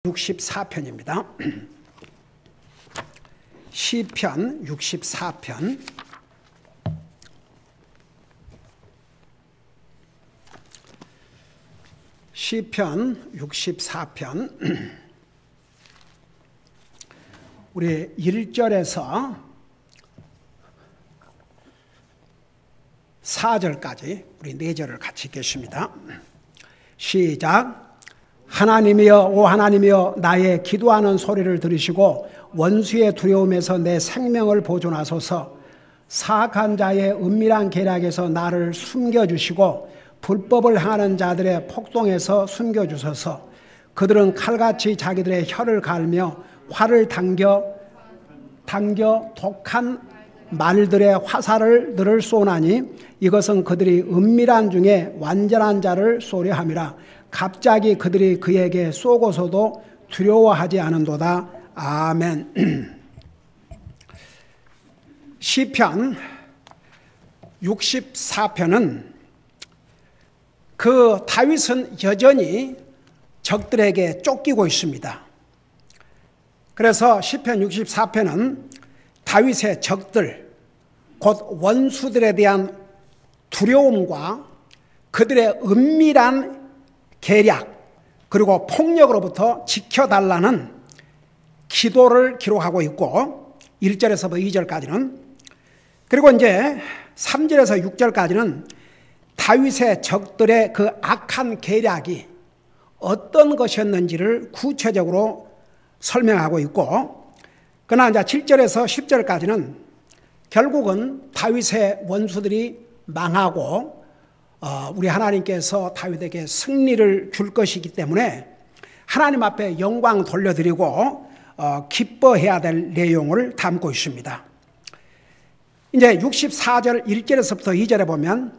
64편입니다. 시편 64편. 시편 64편. 우리 1절에서 4절까지 우리 4절을 같이 읽겠습니다. 시작. 하나님이여, 오 하나님이여, 나의 기도하는 소리를 들으시고 원수의 두려움에서 내 생명을 보존하소서. 사악한 자의 은밀한 계략에서 나를 숨겨주시고 불법을 행하는 자들의 폭동에서 숨겨주소서. 그들은 칼같이 자기들의 혀를 갈며 활을 당겨 독한 말들의 화살을 늘을 쏘나니 이것은 그들이 은밀한 중에 완전한 자를 쏘려 함이라. 갑자기 그들이 그에게 쏘고서도 두려워하지 않은도다. 아멘. 시편 64편은 그 다윗은 여전히 적들에게 쫓기고 있습니다. 그래서 시편 64편은 다윗의 적들, 곧 원수들에 대한 두려움과 그들의 은밀한 계략 그리고 폭력으로부터 지켜달라는 기도를 기록하고 있고 1절에서부터 2절까지는, 그리고 이제 3절에서 6절까지는 다윗의 적들의 그 악한 계략이 어떤 것이었는지를 구체적으로 설명하고 있고, 그러나 이제 7절에서 10절까지는 결국은 다윗의 원수들이 망하고 우리 하나님께서 다윗에게 승리를 줄 것이기 때문에 하나님 앞에 영광 돌려드리고 기뻐해야 될 내용을 담고 있습니다. 이제 64절 1절에서부터 2절에 보면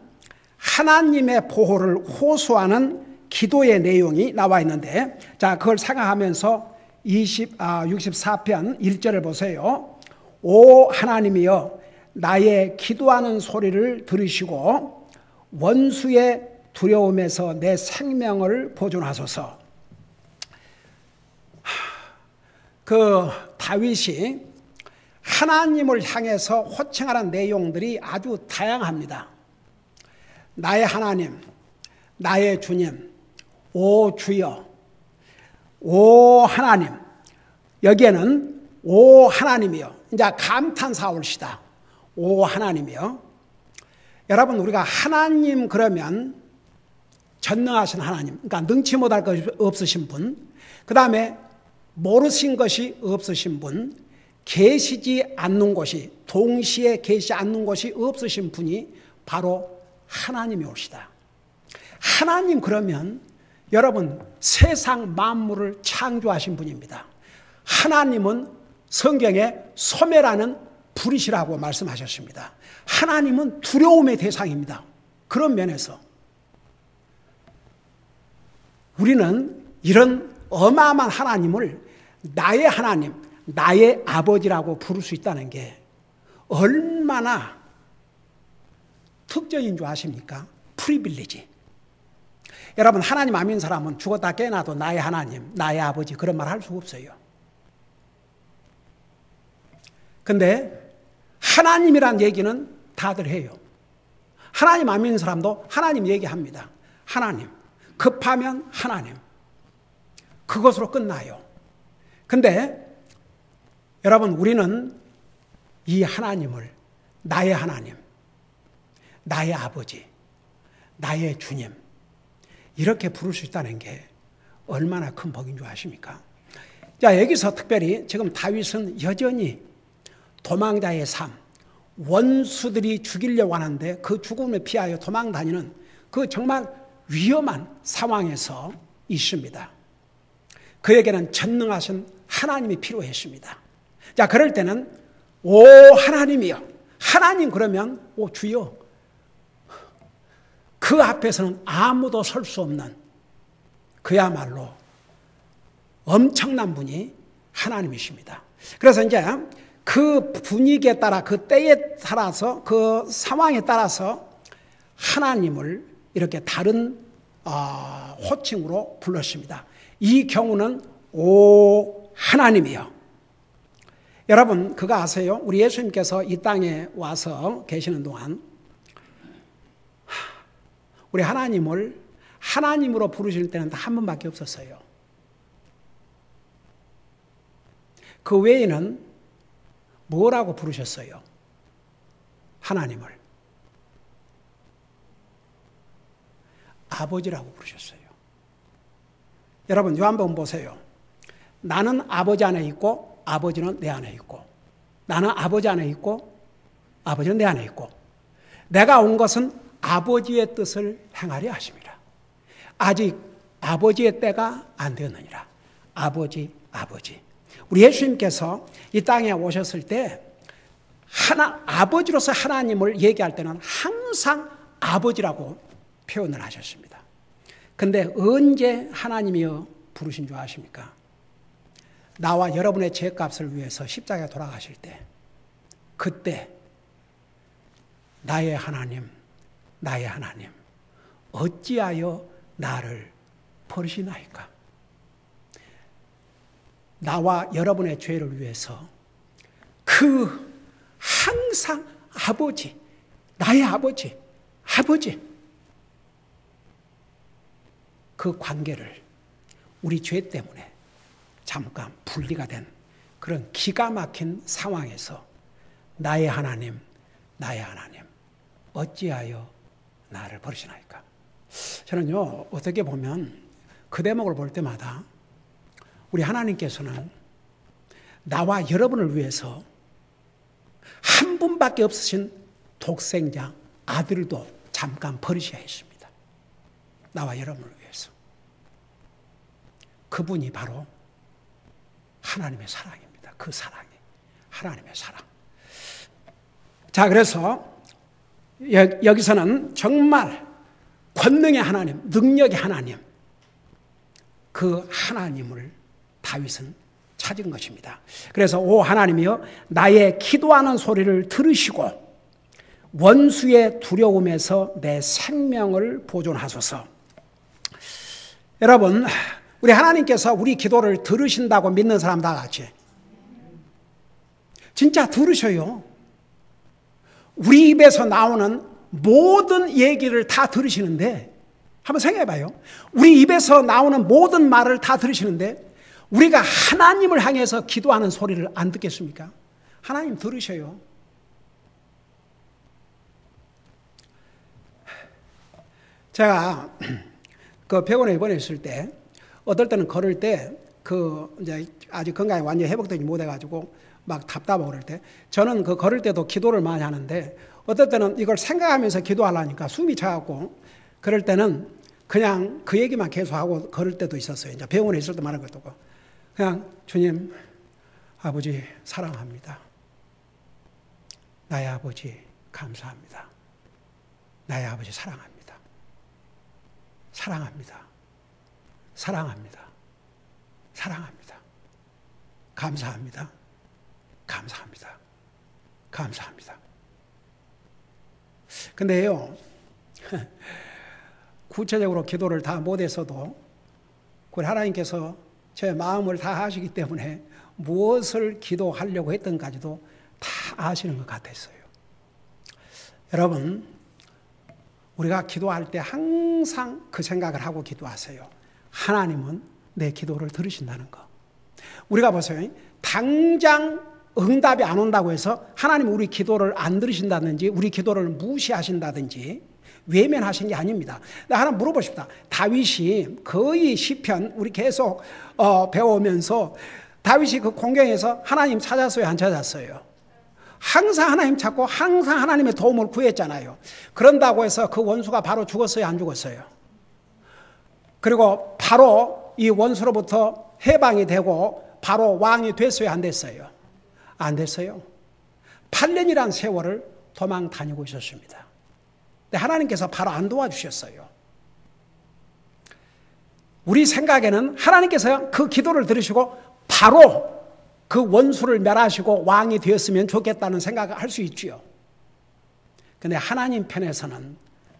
하나님의 보호를 호소하는 기도의 내용이 나와 있는데, 자, 그걸 생각하면서 64편 1절을 보세요. 오 하나님이여, 나의 기도하는 소리를 들으시고 원수의 두려움에서 내 생명을 보존하소서. 그 다윗이 하나님을 향해서 호칭하는 내용들이 아주 다양합니다. 나의 하나님, 나의 주님, 오 주여, 오 하나님. 여기에는 오 하나님이여, 이제 감탄사 올시다. 오 하나님이여. 여러분, 우리가 하나님 그러면 전능하신 하나님, 그러니까 능치 못할 것이 없으신 분, 그 다음에 모르신 것이 없으신 분, 계시지 않는 곳이, 동시에 계시지 않는 곳이 없으신 분이 바로 하나님이 올시다. 하나님 그러면 여러분, 세상 만물을 창조하신 분입니다. 하나님은 성경에 소멸하는 불이시라고 말씀하셨습니다. 하나님은 두려움의 대상입니다. 그런 면에서 우리는 이런 어마어마한 하나님을 나의 하나님, 나의 아버지라고 부를 수 있다는 게 얼마나 특권인 줄 아십니까? 프리빌리지. 여러분, 하나님 안 믿는 사람은 죽었다 깨어나도 나의 하나님, 나의 아버지 그런 말 할 수가 없어요. 근데 하나님이란 얘기는 다들 해요. 하나님 안 믿는 사람도 하나님 얘기합니다. 하나님. 급하면 하나님. 그것으로 끝나요. 근데 여러분, 우리는 이 하나님을 나의 하나님, 나의 아버지, 나의 주님 이렇게 부를 수 있다는 게 얼마나 큰 복인 줄 아십니까? 자, 여기서 특별히 지금 다윗은 여전히 도망자의 삶, 원수들이 죽이려고 하는데 그 죽음을 피하여 도망 다니는 그 정말 위험한 상황에서 있습니다. 그에게는 전능하신 하나님이 필요했습니다. 자, 그럴 때는 오 하나님이여, 하나님 그러면 오 주여, 그 앞에서는 아무도 설 수 없는 그야말로 엄청난 분이 하나님이십니다. 그래서 이제 그 분위기에 따라, 그 때에 따라서, 그 상황에 따라서 하나님을 이렇게 다른 호칭으로 불렀습니다. 이 경우는 오 하나님이여. 여러분 그거 아세요? 우리 예수님께서 이 땅에 와서 계시는 동안 우리 하나님을 하나님으로 부르실 때는 단 한 번밖에 없었어요. 그 외에는 뭐라고 부르셨어요? 하나님을 아버지라고 부르셨어요. 여러분 요한복음 보세요. 나는 아버지 안에 있고 아버지는 내 안에 있고, 나는 아버지 안에 있고 아버지는 내 안에 있고, 내가 온 것은 아버지의 뜻을 행하려 하심이라. 아직 아버지의 때가 안 되었느니라. 아버지. 우리 예수님께서 이 땅에 오셨을 때 아버지로서 하나님을 얘기할 때는 항상 아버지라고 표현을 하셨습니다. 근데 언제 하나님이여 부르신 줄 아십니까? 나와 여러분의 죄값을 위해서 십자가에 돌아가실 때, 그때 나의 하나님 어찌하여 나를 버리시나이까? 나와 여러분의 죄를 위해서 항상 아버지, 나의 아버지 그 관계를 우리 죄 때문에 잠깐 분리가 된 그런 기가 막힌 상황에서 나의 하나님 어찌하여 나를 버리시나이까? 저는요 어떻게 보면 그 대목을 볼 때마다 우리 하나님께서는 나와 여러분을 위해서 한 분밖에 없으신 독생자 아들도 잠깐 버리셔야 했습니다. 나와 여러분을 위해서. 그분이 바로 하나님의 사랑입니다. 그 사랑이 하나님의 사랑. 자, 그래서 여기서는 정말 권능의 하나님, 능력의 하나님, 그 하나님을 다윗은 찾은 것입니다. 그래서 오 하나님이여 나의 기도하는 소리를 들으시고 원수의 두려움에서 내 생명을 보존하소서. 여러분 우리 하나님께서 우리 기도를 들으신다고 믿는 사람 다 같이 진짜 들으셔요. 우리 입에서 나오는 모든 얘기를 다 들으시는데, 한번 생각해 봐요. 우리 입에서 나오는 모든 말을 다 들으시는데 우리가 하나님을 향해서 기도하는 소리를 안 듣겠습니까? 하나님 들으셔요. 제가 그 병원에 입원했을 때 어떨 때는 걸을 때 이제 아직 건강이 완전히 회복되지 못해가지고 막 답답하고 그럴 때 저는 그 걸을 때도 기도를 많이 하는데 어떨 때는 이걸 생각하면서 기도하려니까 숨이 차갖고 그럴 때는 그냥 그 얘기만 계속하고 걸을 때도 있었어요. 이제 병원에 있을 때 말한 것도 없고 그냥 주님 아버지 사랑합니다. 나의 아버지 감사합니다. 나의 아버지 사랑합니다. 사랑합니다. 사랑합니다. 사랑합니다. 감사합니다. 감사합니다. 감사합니다. 근데요, 구체적으로 기도를 다 못했어도 우리 하나님께서 제 마음을 다 아시기 때문에 무엇을 기도하려고 했던까지도 다 아시는 것 같았어요. 여러분, 우리가 기도할 때 항상 그 생각을 하고 기도하세요. 하나님은 내 기도를 들으신다는 거. 우리가 보세요. 당장 응답이 안 온다고 해서 하나님 우리 기도를 안 들으신다든지 우리 기도를 무시하신다든지 외면하신 게 아닙니다. 하나 물어보십시다. 다윗이 거의 시편 우리 계속 배워오면서 다윗이 그 공경에서 하나님 찾았어요? 안 찾았어요? 항상 하나님 찾고 항상 하나님의 도움을 구했잖아요. 그런다고 해서 그 원수가 바로 죽었어요? 안 죽었어요? 그리고 바로 이 원수로부터 해방이 되고 바로 왕이 됐어요? 안 됐어요? 안 됐어요. 8년이란 세월을 도망 다니고 있었습니다. 근데 하나님께서 바로 안 도와주셨어요. 우리 생각에는 하나님께서 그 기도를 들으시고 바로 그 원수를 멸하시고 왕이 되었으면 좋겠다는 생각을 할 수 있지요. 그런데 하나님 편에서는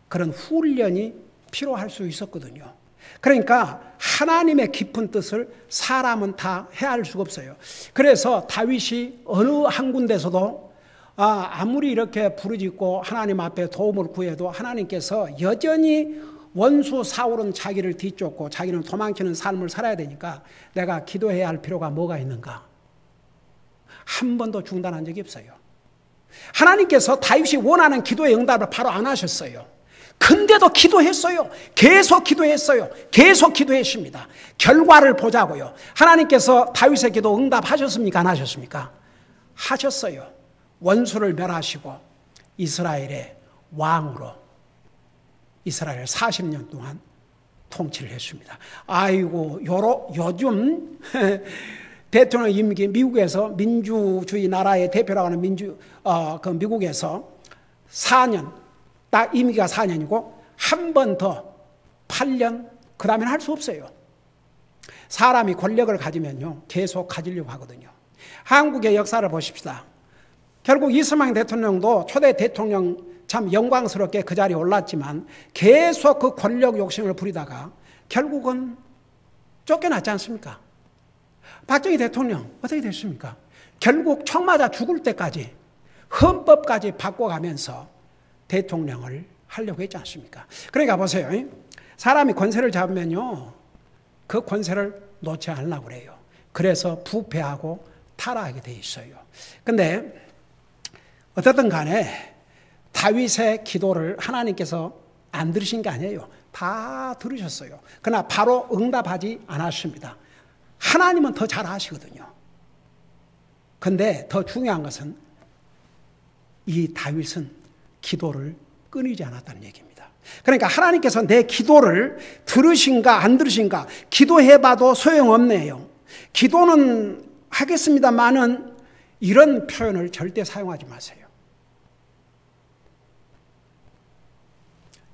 그런 훈련이 필요할 수 있었거든요. 그러니까 하나님의 깊은 뜻을 사람은 다 헤아릴 수가 없어요. 그래서 다윗이 어느 한 군데서도 아무리 이렇게 부르짖고 하나님 앞에 도움을 구해도 하나님께서 여전히 원수 사울은 자기를 뒤쫓고 자기는 도망치는 삶을 살아야 되니까 내가 기도해야 할 필요가 뭐가 있는가? 한 번도 중단한 적이 없어요. 하나님께서 다윗이 원하는 기도의 응답을 바로 안 하셨어요. 근데도 기도했어요. 계속 기도했어요. 계속 기도했습니다. 결과를 보자고요. 하나님께서 다윗의 기도 응답하셨습니까? 안 하셨습니까? 하셨어요. 원수를 멸하시고 이스라엘의 왕으로 이스라엘을 40년 동안 통치를 했습니다. 아이고, 요즘 대통령 임기 미국에서 민주주의 나라의 대표라고 하는 미국에서 4년, 딱 임기가 4년이고 한 번 더 8년, 그 다음에는 할 수 없어요. 사람이 권력을 가지면요, 계속 가지려고 하거든요. 한국의 역사를 보십시다. 결국 이승만 대통령도 초대 대통령 참 영광스럽게 그 자리에 올랐지만 계속 그 권력 욕심을 부리다가 결국은 쫓겨났지 않습니까? 박정희 대통령 어떻게 됐습니까? 결국 총 맞아 죽을 때까지 헌법까지 바꿔가면서 대통령을 하려고 했지 않습니까? 그러니까 보세요. 사람이 권세를 잡으면요, 그 권세를 놓지 않으려고 그래요. 그래서 부패하고 타락하게 돼 있어요. 근데 어쨌든 간에 다윗의 기도를 하나님께서 안 들으신 게 아니에요. 다 들으셨어요. 그러나 바로 응답하지 않았습니다. 하나님은 더 잘 아시거든요. 근데 더 중요한 것은 이 다윗은 기도를 끊이지 않았다는 얘기입니다. 그러니까 하나님께서 내 기도를 들으신가 안 들으신가, 기도해봐도 소용없네요. 기도는 하겠습니다만은 이런 표현을 절대 사용하지 마세요.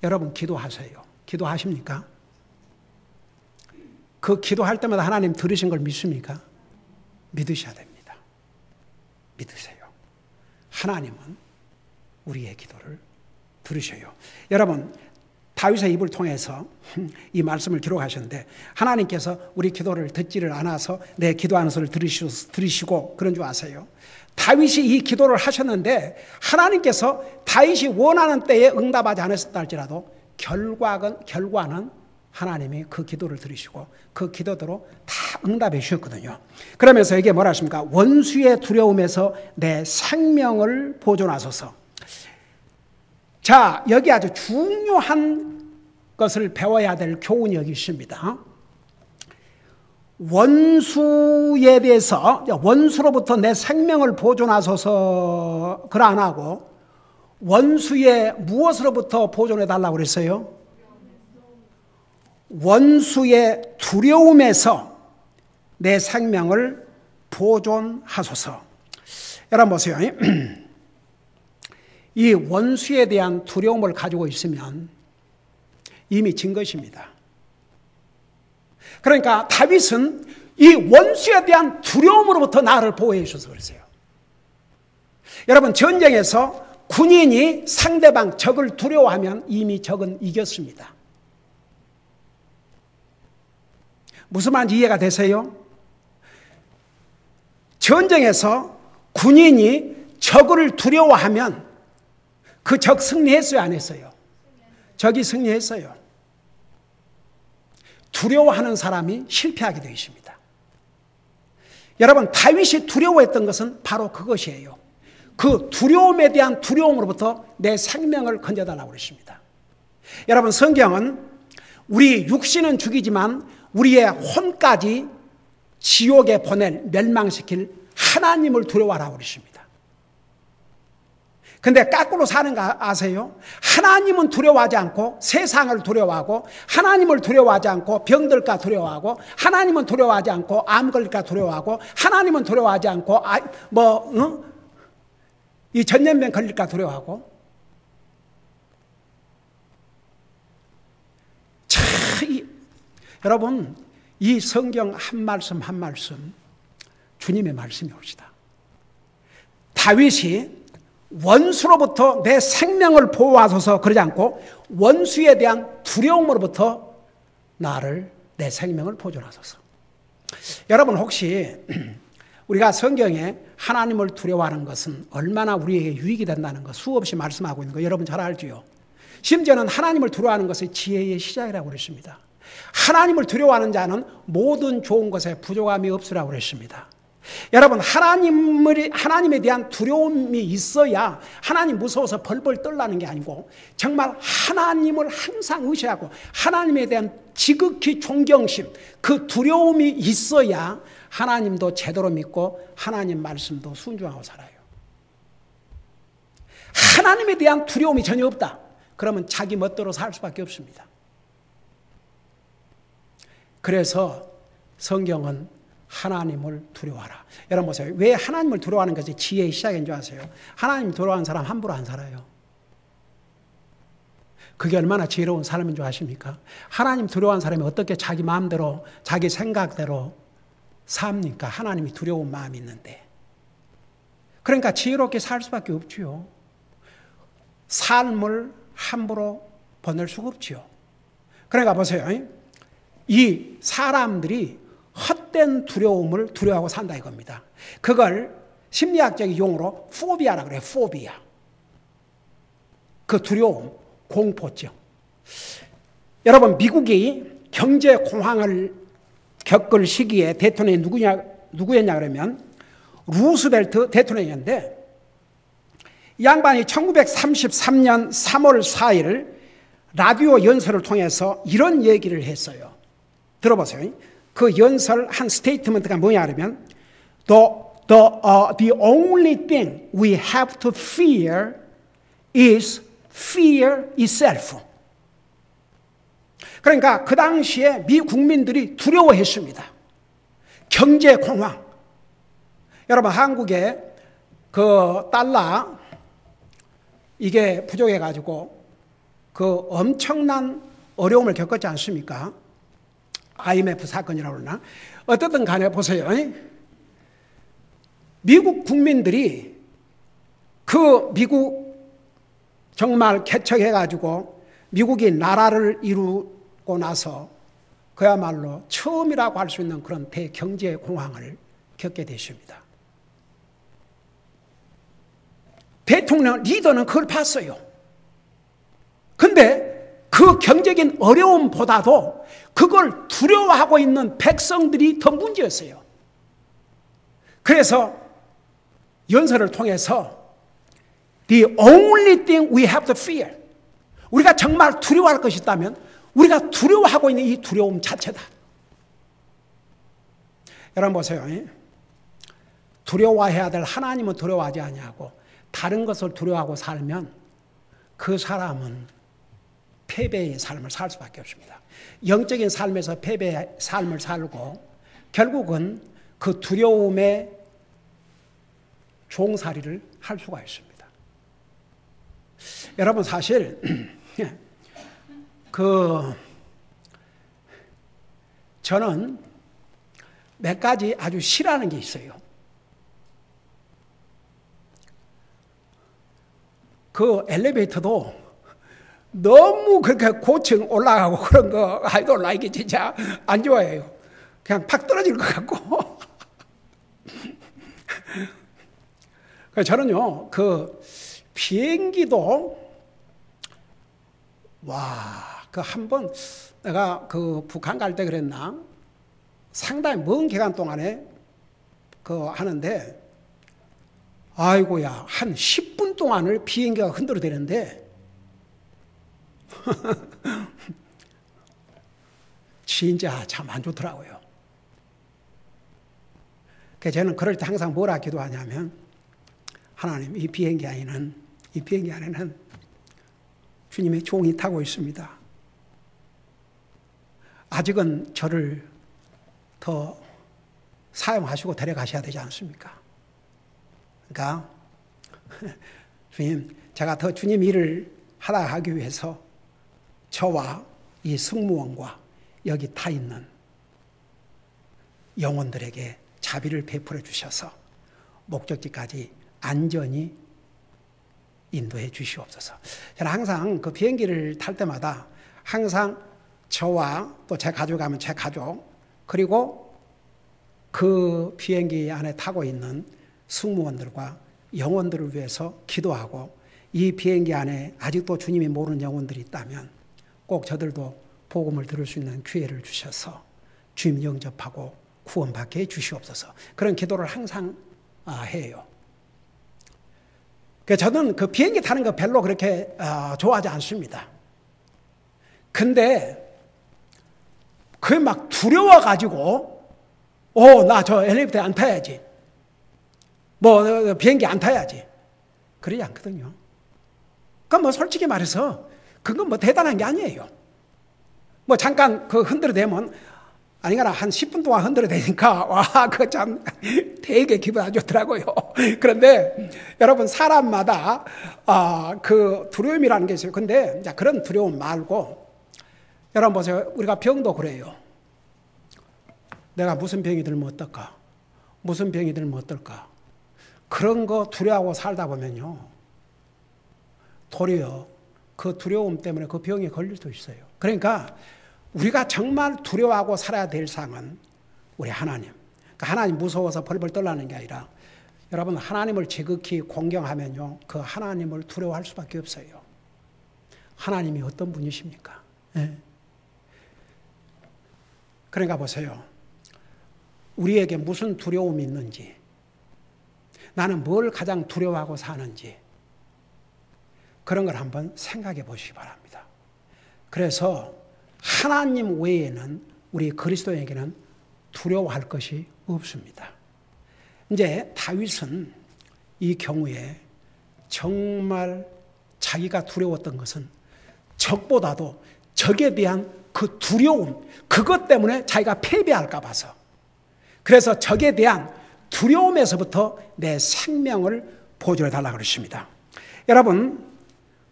여러분 기도하세요. 기도하십니까? 그 기도할 때마다 하나님 들으신 걸 믿습니까? 믿으셔야 됩니다. 믿으세요. 하나님은 우리의 기도를 들으셔요. 여러분, 다윗의 입을 통해서 이 말씀을 기록하셨는데 하나님께서 우리 기도를 듣지를 않아서 내 기도하는 소리를 들으시고 그런 줄 아세요? 다윗이 이 기도를 하셨는데 하나님께서 다윗이 원하는 때에 응답하지 않았다 할지라도 결과는 하나님이 그 기도를 들으시고 그 기도대로 다 응답해 주셨거든요. 그러면서 이게 뭐라 하십니까? 원수의 두려움에서 내 생명을 보존하소서. 자, 여기 아주 중요한 것을 배워야 될 교훈이 여기 있습니다. 원수에 대해서, 원수로부터 내 생명을 보존하소서 그걸 안 하고 원수의 무엇으로부터 보존해 달라고 그랬어요? 원수의 두려움에서 내 생명을 보존하소서. 여러분 보세요. 이 원수에 대한 두려움을 가지고 있으면 이미 진 것입니다. 그러니까 다윗은 이 원수에 대한 두려움으로부터 나를 보호해 주셔서 그랬어요. 여러분, 전쟁에서 군인이 상대방 적을 두려워하면 이미 적은 이겼습니다. 무슨 말인지 이해가 되세요? 전쟁에서 군인이 적을 두려워하면 그 적 승리했어요, 안 했어요? 적이 승리했어요. 두려워하는 사람이 실패하게 되어 있습니다. 여러분, 다윗이 두려워했던 것은 바로 그것이에요. 그 두려움에 대한 두려움으로부터 내 생명을 건져달라고 그랬습니다. 여러분, 성경은 우리 육신은 죽이지만 우리의 혼까지 지옥에 보낼, 멸망시킬 하나님을 두려워하라고 그랬습니다. 근데 거꾸로 사는 거 아세요? 하나님은 두려워하지 않고 세상을 두려워하고 하나님을 두려워하지 않고 병들까 두려워하고 하나님은 두려워하지 않고 암 걸릴까 두려워하고 하나님은 두려워하지 않고 이 전염병 걸릴까 두려워하고. 여러분, 이 성경 한 말씀 한 말씀 주님의 말씀이 옵시다. 다윗이 원수로부터 내 생명을 보호하소서 그러지 않고 원수에 대한 두려움으로부터 나를 내 생명을 보존하소서. 여러분 혹시 우리가 성경에 하나님을 두려워하는 것은 얼마나 우리에게 유익이 된다는 것 수없이 말씀하고 있는 거 여러분 잘 알지요. 심지어는 하나님을 두려워하는 것이 지혜의 시작이라고 그랬습니다. 하나님을 두려워하는 자는 모든 좋은 것에 부족함이 없으라고 그랬습니다. 여러분 하나님에 대한 두려움이 있어야 하나님 무서워서 벌벌 떨라는 게 아니고 정말 하나님을 항상 의지하고 하나님에 대한 지극히 존경심 그 두려움이 있어야 하나님도 제대로 믿고 하나님 말씀도 순종하고 살아요. 하나님에 대한 두려움이 전혀 없다. 그러면 자기 멋대로 살 수밖에 없습니다. 그래서 성경은 하나님을 두려워하라. 여러분 보세요. 왜 하나님을 두려워하는 것이 지혜의 시작인 줄 아세요? 하나님 두려워하는 사람 함부로 안 살아요. 그게 얼마나 지혜로운 삶인 줄 아십니까? 하나님 두려워하는 사람이 어떻게 자기 마음대로 자기 생각대로 삽니까? 하나님이 두려운 마음이 있는데. 그러니까 지혜롭게 살 수밖에 없지요. 삶을 함부로 보낼 수가 없지요. 그러니까 보세요. 이 사람들이 헛된 두려움을 두려워하고 산다 이겁니다. 그걸 심리학적인 용어로 포비아라고 그래요. 포비아. 그 두려움, 공포증. 여러분 미국이 경제 공황을 겪을 시기에 대통령이 누구였냐 그러면 루스벨트 대통령이었는데 이 양반이 1933년 3월 4일 라디오 연설을 통해서 이런 얘기를 했어요. 들어보세요. 그 연설 한 스테이트먼트가 뭐냐 그러면 The only thing we have to fear is fear itself. 그러니까 그 당시에 미 국민들이 두려워했습니다. 경제 공황. 여러분 한국에 그 달러 이게 부족해가지고 그 엄청난 어려움을 겪었지 않습니까? IMF 사건이라고 그러나 어쨌든 간에 보세요. 미국 국민들이 그 미국 정말 개척해가지고 미국이 나라를 이루고 나서 그야말로 처음이라고 할 수 있는 그런 대경제 공황을 겪게 되십니다. 대통령 리더는 그걸 봤어요. 근데 그 경제적인 어려움보다도 그걸 두려워하고 있는 백성들이 더 문제였어요. 그래서 연설을 통해서 The only thing we have to fear. 우리가 정말 두려워할 것이 있다면 우리가 두려워하고 있는 이 두려움 자체다. 여러분 보세요. 두려워해야 될 하나님은 두려워하지 아니하고 다른 것을 두려워하고 살면 그 사람은 패배의 삶을 살 수밖에 없습니다. 영적인 삶에서 패배의 삶을 살고 결국은 그 두려움의 종살이를 할 수가 있습니다. 여러분 사실 저는 몇 가지 아주 싫어하는 게 있어요. 그 엘리베이터도 너무 그렇게 고층 올라가고 그런 거 I don't like it. 진짜 안 좋아해요. 그냥 팍 떨어질 것 같고. 저는요 그 비행기도 그 한 번 내가 그 북한 갈 때 그랬나 상당히 먼 기간 동안에 그 하는데 아이고야 한 10분 동안을 비행기가 흔들어대는데 진짜 참 안 좋더라고요. 그래서 저는 그럴 때 항상 뭐라 기도하냐면 하나님 이 비행기 안에는 주님의 종이 타고 있습니다. 아직은 저를 더 사용하시고 데려가셔야 되지 않습니까? 그러니까 주님 제가 더 주님 일을 하기 위해서 저와 이 승무원과 여기 타 있는 영혼들에게 자비를 베풀어 주셔서 목적지까지 안전히 인도해 주시옵소서. 저는 항상 그 비행기를 탈 때마다 항상 저와 또 제 가족하면 제 가족, 그리고 그 비행기 안에 타고 있는 승무원들과 영혼들을 위해서 기도하고, 이 비행기 안에 아직도 주님이 모르는 영혼들이 있다면 꼭 저들도 복음을 들을 수 있는 기회를 주셔서 주님 영접하고 구원받게 해주시옵소서. 그런 기도를 항상 해요. 저는 그 비행기 타는 거 별로 그렇게 좋아하지 않습니다. 근데 그게 막 두려워가지고 나 저 엘리베이터 안 타야지, 뭐 비행기 안 타야지, 그러지 않거든요. 그러니까 뭐 솔직히 말해서 그건 뭐 대단한 게 아니에요. 뭐 잠깐 그 흔들어대면, 아니거나 한 10분 동안 흔들어대니까 와, 그거 참 되게 기분 안 좋더라고요. 그런데 여러분, 사람마다 그 두려움이라는 게 있어요. 근데 그런 두려움 말고, 여러분 보세요. 우리가 병도 그래요. 내가 무슨 병이 들면 어떨까? 무슨 병이 들면 어떨까? 그런 거 두려워하고 살다 보면요, 도리어 그 두려움 때문에 그 병에 걸릴 수 있어요. 그러니까 우리가 정말 두려워하고 살아야 될 상은 우리 하나님. 그러니까 하나님 무서워서 벌벌 떨라는 게 아니라, 여러분 하나님을 지극히 공경하면요, 그 하나님을 두려워할 수밖에 없어요. 하나님이 어떤 분이십니까? 네. 그러니까 보세요. 우리에게 무슨 두려움이 있는지, 나는 뭘 가장 두려워하고 사는지, 그런 걸 한번 생각해 보시기 바랍니다. 그래서 하나님 외에는 우리 그리스도에게는 두려워할 것이 없습니다. 이제 다윗은 이 경우에 정말 자기가 두려웠던 것은 적보다도 적에 대한 그 두려움, 그것 때문에 자기가 패배할까 봐서, 그래서 적에 대한 두려움에서부터 내 생명을 보존해 달라고 그러십니다. 여러분,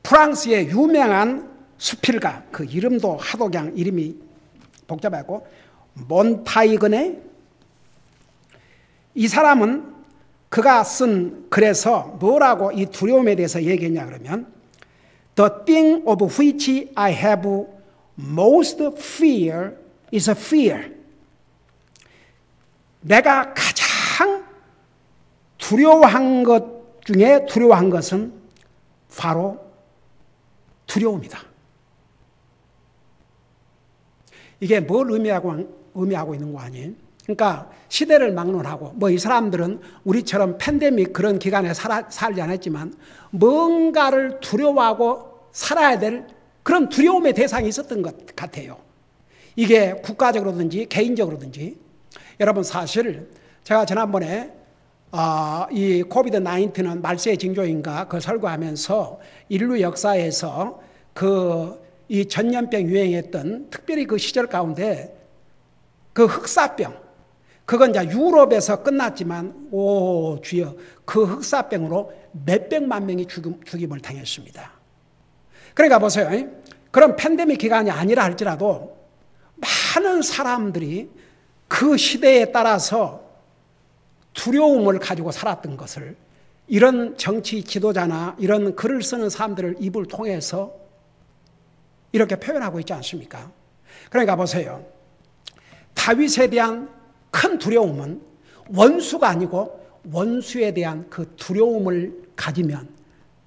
프랑스의 유명한 수필가, 그 이름도 하도 그냥 이름이 복잡하고, 몬타이그네, 이 사람은 그가 쓴 글에서 뭐라고 이 두려움에 대해서 얘기했냐 그러면, The thing of which I have most fear is a fear. 내가 가장 두려워한 것 중에 두려워한 것은 바로 두려움이다. 이게 뭘 의미하고 있는 거 아니에요? 그러니까 시대를 막론하고, 뭐 이 사람들은 우리처럼 팬데믹 그런 기간에 살지 않았지만 뭔가를 두려워하고 살아야 될 그런 두려움의 대상이 있었던 것 같아요. 이게 국가적으로든지 개인적으로든지. 여러분, 사실 제가 지난번에 이 코비드-19는 말세의 징조인가 그 설교하면서 인류 역사에서 이 전염병 유행했던, 특별히 그 시절 가운데 그 흑사병, 그건 이제 유럽에서 끝났지만, 오 주여, 그 흑사병으로 몇백만 명이 죽임을 당했습니다. 그러니까 보세요. 그런 팬데믹 기간이 아니라 할지라도 많은 사람들이 그 시대에 따라서 두려움을 가지고 살았던 것을, 이런 정치 지도자나 이런 글을 쓰는 사람들을 입을 통해서 이렇게 표현하고 있지 않습니까? 그러니까 보세요. 다윗에 대한 큰 두려움은 원수가 아니고 원수에 대한 그 두려움을 가지면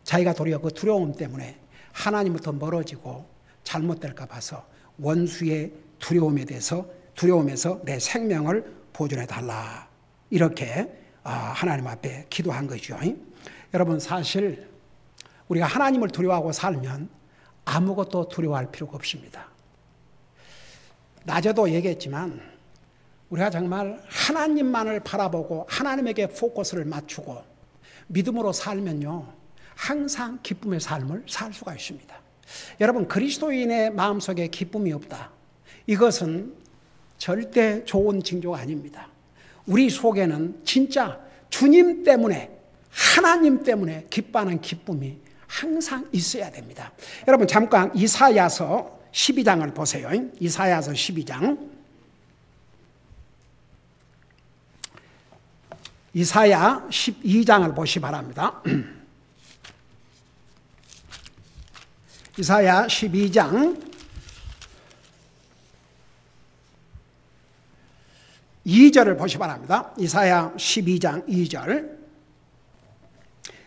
자기가 도리어 그 두려움 때문에 하나님부터 멀어지고 잘못될까 봐서 원수의 두려움에서 내 생명을 보존해 달라, 이렇게 하나님 앞에 기도한 거죠. 여러분, 사실 우리가 하나님을 두려워하고 살면 아무것도 두려워할 필요가 없습니다. 낮에도 얘기했지만 우리가 정말 하나님만을 바라보고 하나님에게 포커스를 맞추고 믿음으로 살면요, 항상 기쁨의 삶을 살 수가 있습니다. 여러분, 그리스도인의 마음속에 기쁨이 없다, 이것은 절대 좋은 징조가 아닙니다. 우리 속에는 진짜 주님 때문에, 하나님 때문에 기뻐하는 기쁨이 항상 있어야 됩니다. 여러분, 잠깐 이사야서 12장을 보세요. 이사야서 12장. 이사야 12장을 보시 바랍니다. 이사야 12장 2절을 보시 바랍니다. 이사야 12장 2절.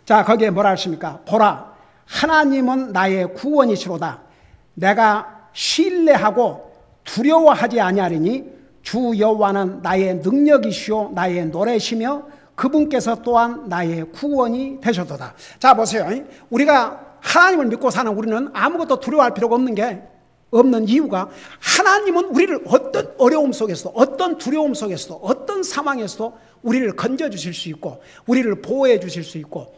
자, 거기에 뭐라 했습니까? 보라, 하나님은 나의 구원이시로다. 내가 신뢰하고 두려워하지 아니하리니 주 여호와는 나의 능력이시오 나의 노래시며 그분께서 또한 나의 구원이 되셨도다. 자, 보세요. 우리가 하나님을 믿고 사는 우리는 아무것도 두려워할 필요가 없는 이유가, 하나님은 우리를 어떤 어려움 속에서도, 어떤 두려움 속에서도, 어떤 상황에서도 우리를 건져주실 수 있고, 우리를 보호해 주실 수 있고,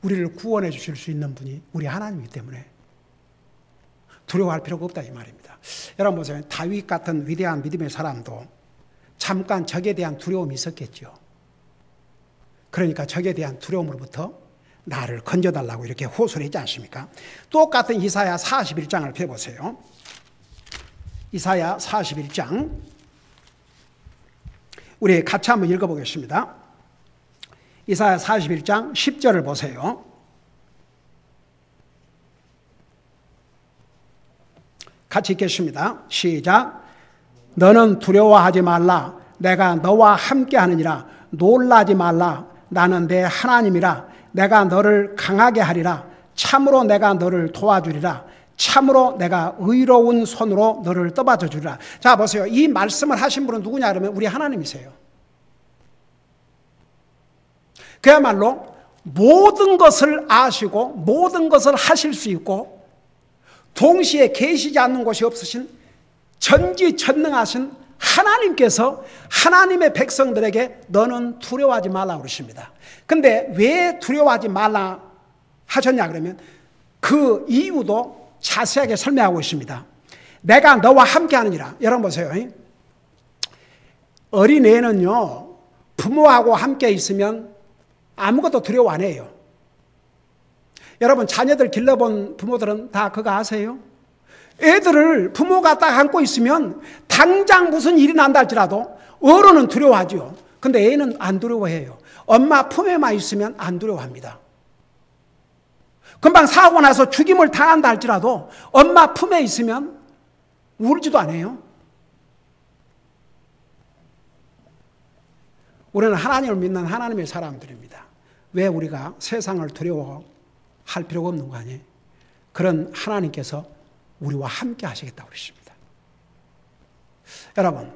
우리를 구원해 주실 수 있는 분이 우리 하나님이기 때문에 두려워할 필요가 없다 이 말입니다. 여러분 보세요. 다윗 같은 위대한 믿음의 사람도 잠깐 적에 대한 두려움이 있었겠죠. 그러니까 적에 대한 두려움으로부터 나를 건져달라고 이렇게 호소를 했지 않습니까? 똑같은 이사야 41장을 펴보세요. 이사야 41장 우리 같이 한번 읽어보겠습니다. 이사야 41장 10절을 보세요. 같이 읽겠습니다. 시작. 너는 두려워하지 말라. 내가 너와 함께 하느니라. 놀라지 말라. 나는 내 하나님이라. 내가 너를 강하게 하리라. 참으로 내가 너를 도와주리라. 참으로 내가 의로운 손으로 너를 떠받쳐 주리라. 자, 보세요. 이 말씀을 하신 분은 누구냐 그러면 우리 하나님이세요. 그야말로 모든 것을 아시고 모든 것을 하실 수 있고 동시에 계시지 않는 곳이 없으신 전지전능하신 하나님께서 하나님의 백성들에게 너는 두려워하지 말라 그러십니다. 근데 왜 두려워하지 말라 하셨냐 그러면 그 이유도 자세하게 설명하고 있습니다. 내가 너와 함께 하느니라. 여러분 보세요. 어린애는요, 부모하고 함께 있으면 아무것도 두려워 안 해요. 여러분 자녀들 길러본 부모들은 다 그거 아세요? 애들을 부모가 딱 안고 있으면 당장 무슨 일이 난다 할지라도 어른은 두려워하죠. 근데 애는 안 두려워해요. 엄마 품에만 있으면 안 두려워합니다. 금방 사고 나서 죽임을 당한다 할지라도 엄마 품에 있으면 울지도 않아요. 우리는 하나님을 믿는 하나님의 사람들입니다. 왜 우리가 세상을 두려워할 필요가 없는 거 아니에요? 그런 하나님께서 우리와 함께 하시겠다고 그러십니다. 여러분,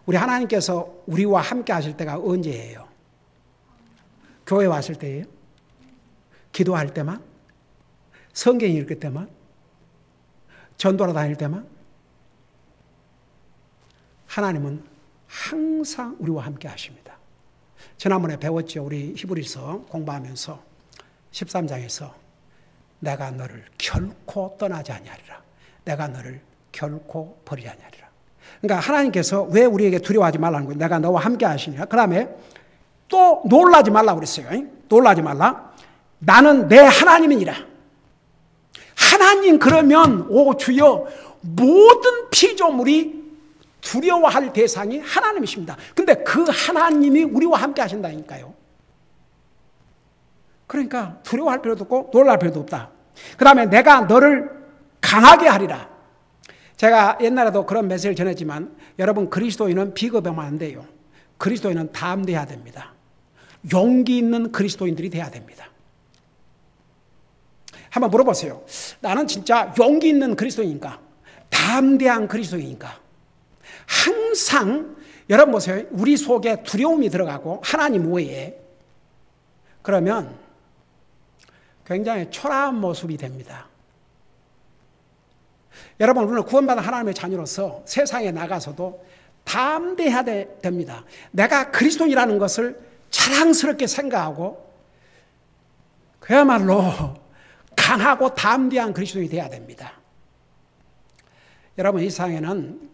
우리 하나님께서 우리와 함께 하실 때가 언제예요? 교회 왔을 때예요? 기도할 때만? 성경 읽을 때만? 전도로 다닐 때만? 하나님은 항상 우리와 함께 하십니다. 지난번에 배웠죠. 우리 히브리서 공부하면서 13장에서 내가 너를 결코 떠나지 아니하리라. 내가 너를 결코 버리지 아니하리라. 그러니까 하나님께서 왜 우리에게 두려워하지 말라는 거예요? 내가 너와 함께 하시니라. 그 다음에 또 놀라지 말라고 그랬어요. 놀라지 말라. 나는 내 하나님이니라. 하나님 그러면 오 주여 모든 피조물이 두려워할 대상이 하나님이십니다. 근데 그 하나님이 우리와 함께 하신다니까요. 그러니까 두려워할 필요도 없고 놀랄 필요도 없다. 그 다음에 내가 너를 강하게 하리라. 제가 옛날에도 그런 메시지를 전했지만 여러분 그리스도인은 비겁하면 안 돼요. 그리스도인은 담대해야 됩니다. 용기 있는 그리스도인들이 돼야 됩니다. 한번 물어보세요. 나는 진짜 용기 있는 그리스도인인가? 담대한 그리스도인인가? 항상 여러분 보세요. 우리 속에 두려움이 들어가고 하나님 외에 그러면 굉장히 초라한 모습이 됩니다. 여러분 우리는 구원받은 하나님의 자녀로서 세상에 나가서도 담대해야 됩니다. 내가 그리스도인이라는 것을 자랑스럽게 생각하고 그야말로 강하고 담대한 그리스도인이 돼야 됩니다. 여러분 이 세상에는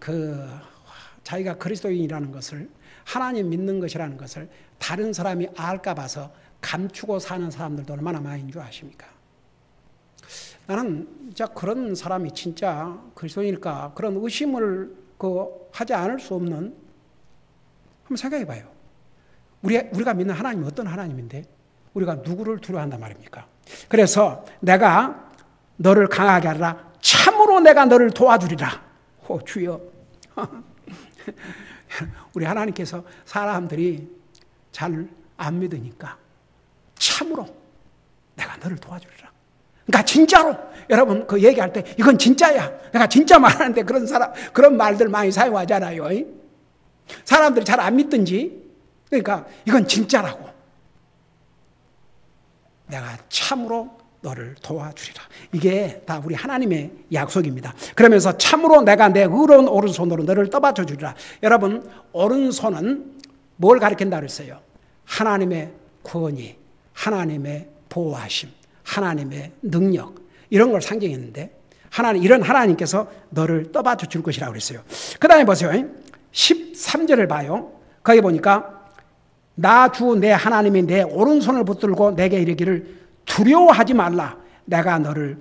자기가 그리스도인이라는 것을 하나님 믿는 것이라는 것을 다른 사람이 알까 봐서 감추고 사는 사람들도 얼마나 많은 줄 아십니까? 나는 진짜 그런 사람이 진짜 그리스도인일까 그런 의심을 하지 않을 수 없는 한번 생각해 봐요. 우리가 믿는 하나님은 어떤 하나님인데 우리가 누구를 두려워한단 말입니까? 그래서 내가 너를 강하게 하리라. 참으로 내가 너를 도와주리라. 주여. 우리 하나님께서 사람들이 잘 안 믿으니까 참으로 내가 너를 도와주리라. 그러니까 진짜로 여러분 그 얘기할 때 이건 진짜야. 내가 진짜 말하는데 그런 말들 많이 사용하잖아요. 사람들이 잘 안 믿든지 그러니까 이건 진짜라고. 내가 참으로 너를 도와주리라. 이게 다 우리 하나님의 약속입니다. 그러면서 참으로 내가 내 의로운 오른손으로 너를 떠받쳐 주리라. 여러분 오른손은 뭘 가리킨다 그랬어요? 하나님의 권위, 하나님의 보호하심, 하나님의 능력 이런 걸 상징했는데 이런 하나님께서 너를 떠받쳐 줄 것이라고 그랬어요. 그 다음에 보세요. 13절을 봐요. 거기 보니까 나 주 내 하나님이 내 오른손을 붙들고 내게 이르기를 두려워하지 말라. 내가 너를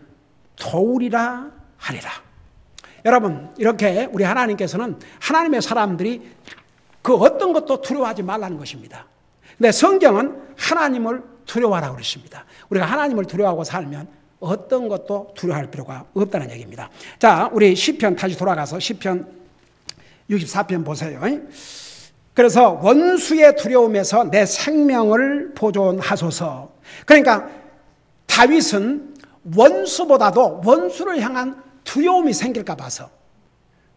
도우리라 하리라. 여러분 이렇게 우리 하나님께서는 하나님의 사람들이 그 어떤 것도 두려워하지 말라는 것입니다. 근데 성경은 하나님을 두려워하라고 그랬습니다. 우리가 하나님을 두려워하고 살면 어떤 것도 두려워할 필요가 없다는 얘기입니다. 자, 우리 시편 다시 돌아가서 시편 64편 보세요. 그래서 원수의 두려움에서 내 생명을 보존하소서. 그러니까 다윗은 원수보다도 원수를 향한 두려움이 생길까 봐서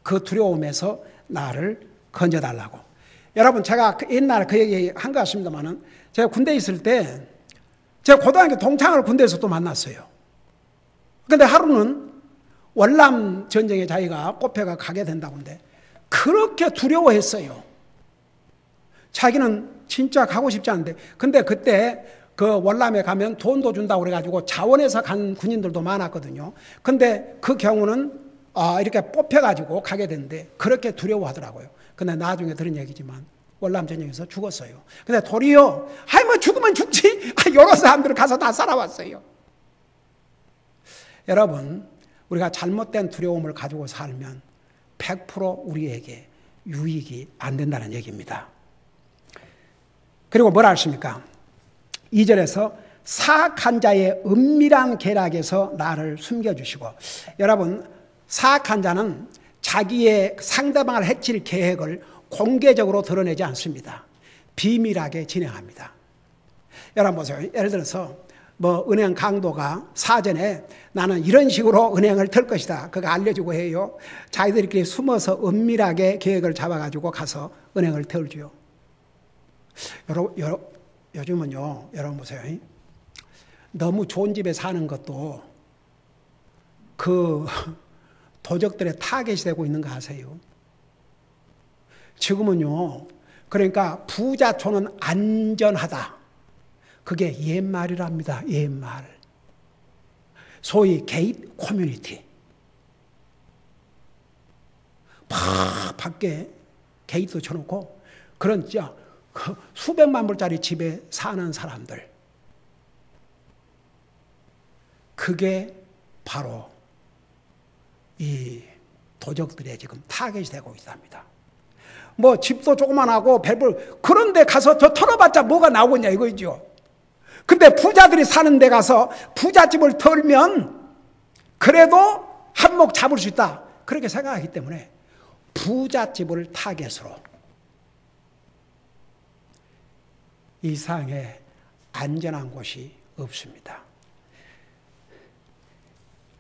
그 두려움에서 나를 건져달라고. 여러분 제가 옛날에 그 얘기 한 것 같습니다만은 제가 군대에 있을 때 제가 고등학교 동창을 군대에서 또 만났어요. 근데 하루는 월남 전쟁에 자기가 꼽혀가 가게 된다고 하는데 그렇게 두려워했어요. 자기는 진짜 가고 싶지 않은데 근데 그때 그 월남에 가면 돈도 준다고 그래가지고 자원해서 간 군인들도 많았거든요. 근데 그 경우는 이렇게 뽑혀가지고 가게 됐는데 그렇게 두려워하더라고요. 근데 나중에 들은 얘기지만 월남 전쟁에서 죽었어요. 근데 도리어 뭐 죽으면 죽지 여러 사람들 가서 다 살아왔어요. 여러분 우리가 잘못된 두려움을 가지고 살면 100% 우리에게 유익이 안 된다는 얘기입니다. 그리고 뭐라 하십니까? 2절에서 사악한 자의 은밀한 계략에서 나를 숨겨주시고. 여러분 사악한 자는 자기의 상대방을 해칠 계획을 공개적으로 드러내지 않습니다. 비밀하게 진행합니다. 여러분 보세요. 예를 들어서 은행 강도가 사전에 나는 이런 식으로 은행을 털 것이다. 그거 알려주고 해요. 자기들끼리 숨어서 은밀하게 계획을 잡아가지고 가서 은행을 털죠. 요즘은요, 여러분 보세요. 너무 좋은 집에 사는 것도 그 도적들의 타겟이 되고 있는 거 아세요? 지금은요, 그러니까 부자촌은 안전하다. 그게 옛말이랍니다. 옛말. 소위 게이트 커뮤니티. 밖에 게이트도 쳐놓고 그런 진짜 수백만 불짜리 집에 사는 사람들. 그게 바로 이 도적들의 지금 타겟이 되고 있답니다. 집도 조그만하고 벨불 그런데 가서 저 털어봤자 뭐가 나오겠냐 이거죠. 근데 부자들이 사는 데 가서 부잣집을 털면 그래도 한몫 잡을 수 있다. 그렇게 생각하기 때문에 부잣집을 타겟으로 이 세상에 안전한 곳이 없습니다.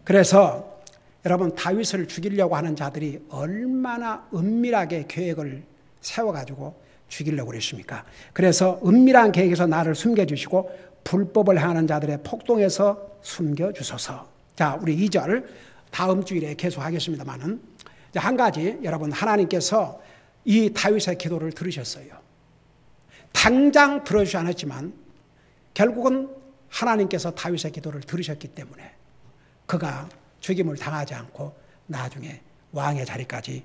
그래서 여러분 다윗을 죽이려고 하는 자들이 얼마나 은밀하게 계획을 세워가지고 죽이려고 그랬습니까? 그래서 은밀한 계획에서 나를 숨겨주시고 불법을 행하는 자들의 폭동에서 숨겨주소서. 자, 우리 2절 다음 주일에 계속하겠습니다만은 한 가지 여러분 하나님께서 이 다윗의 기도를 들으셨어요. 당장 들어주지 않았지만 결국은 하나님께서 다윗의 기도를 들으셨기 때문에 그가 죽임을 당하지 않고 나중에 왕의 자리까지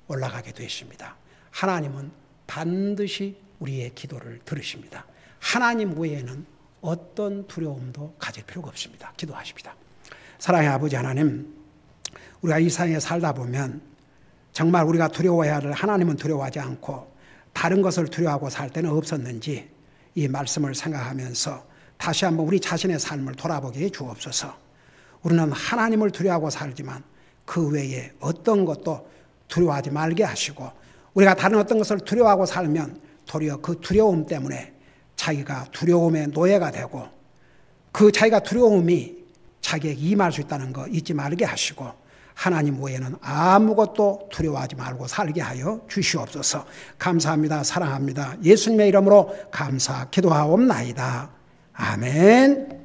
올라가게 되었습니다. 하나님은 반드시 우리의 기도를 들으십니다. 하나님 외에는 어떤 두려움도 가질 필요가 없습니다. 기도하십시다. 사랑의 아버지 하나님, 우리가 이 세상에 살다 보면 정말 우리가 두려워해야 할 하나님은 두려워하지 않고 다른 것을 두려워하고 살 때는 없었는지 이 말씀을 생각하면서 다시 한번 우리 자신의 삶을 돌아보게 해 주옵소서. 우리는 하나님을 두려워하고 살지만 그 외에 어떤 것도 두려워하지 말게 하시고 우리가 다른 어떤 것을 두려워하고 살면 도리어 그 두려움 때문에 자기가 두려움의 노예가 되고 그 자기가 두려움이 자기에게 임할 수 있다는 거 잊지 말게 하시고 하나님 외에는 아무것도 두려워하지 말고 살게 하여 주시옵소서. 감사합니다. 사랑합니다. 예수님의 이름으로 감사 기도하옵나이다. 아멘.